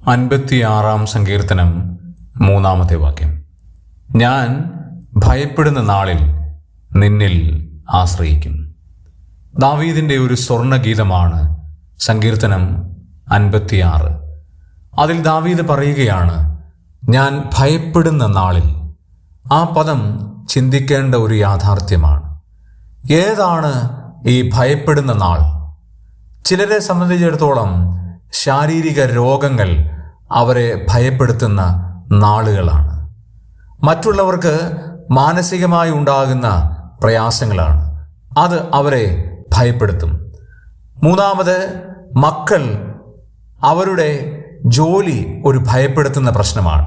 56 സങ്കീർത്തനം 3 വാക്യം. ഞാൻ ഭയപ്പെടുന്ന നാളിൽ നിന്നിൽ ആശ്രയിക്കും. ദാവീദിൻ്റെ ഒരു സ്വർണ്ണഗീതമാണ് സങ്കീർത്തനം 56. അതിൽ ദാവീദ് പറയുകയാണ്, ഞാൻ ഭയപ്പെടുന്ന നാളിൽ. ആ പദം ചിന്തിക്കേണ്ട ഒരു യാഥാർത്ഥ്യമാണ്. ഏതാണ് ഈ ഭയപ്പെടുന്ന നാൾ? ചിലരെ സംബന്ധിച്ചിടത്തോളം ശാരീരിക രോഗങ്ങൾ അവരെ ഭയപ്പെടുത്തുന്ന നാളുകളാണ്. മറ്റുള്ളവർക്ക് മാനസികമായി ഉണ്ടാകുന്ന പ്രയാസങ്ങളാണ്, അത് അവരെ ഭയപ്പെടുത്തും. മൂന്നാമത്, മക്കൾ, അവരുടെ ജോലി ഒരു ഭയപ്പെടുത്തുന്ന പ്രശ്നമാണ്.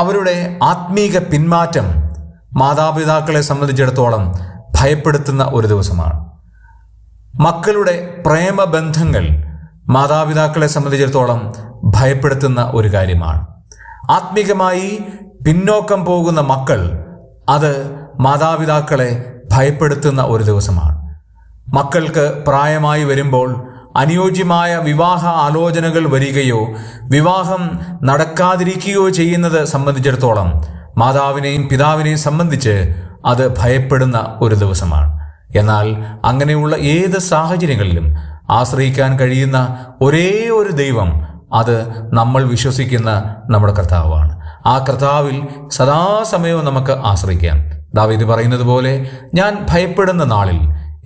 അവരുടെ ആത്മീക പിന്മാറ്റം മാതാപിതാക്കളെ സംബന്ധിച്ചിടത്തോളം ഭയപ്പെടുത്തുന്ന ഒരു ദിവസമാണ്. മക്കളുടെ പ്രേമബന്ധങ്ങൾ മാതാപിതാക്കളെ സംബന്ധിച്ചിടത്തോളം ഭയപ്പെടുത്തുന്ന ഒരു കാര്യമാണ്. ആത്മീകമായി പിന്നോക്കം പോകുന്ന മക്കൾ, അത് മാതാപിതാക്കളെ ഭയപ്പെടുത്തുന്ന ഒരു ദിവസമാണ്. മക്കൾക്ക് പ്രായമായി വരുമ്പോൾ അനുയോജ്യമായ വിവാഹ ആലോചനകൾ വരികയോ വിവാഹം നടക്കാതിരിക്കുകയോ ചെയ്യുന്നത് സംബന്ധിച്ചിടത്തോളം മാതാവിനെയും പിതാവിനെയും സംബന്ധിച്ച് അത് ഭയപ്പെടുന്ന ഒരു ദിവസമാണ്. എന്നാൽ അങ്ങനെയുള്ള ഏത് സാഹചര്യങ്ങളിലും ആശ്രയിക്കാൻ കഴിയുന്ന ഒരേ ഒരു ദൈവം, അത് നമ്മൾ വിശ്വസിക്കുന്ന നമ്മുടെ കർത്താവാണ്. ആ കർത്താവിൽ സദാസമയവും നമുക്ക് ആശ്രയിക്കാം. ദാവീദ് പറയുന്നത് പോലെ, ഞാൻ ഭയപ്പെടുന്ന നാളിൽ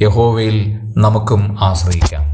യഹോവയിൽ നമുക്കും ആശ്രയിക്കാം.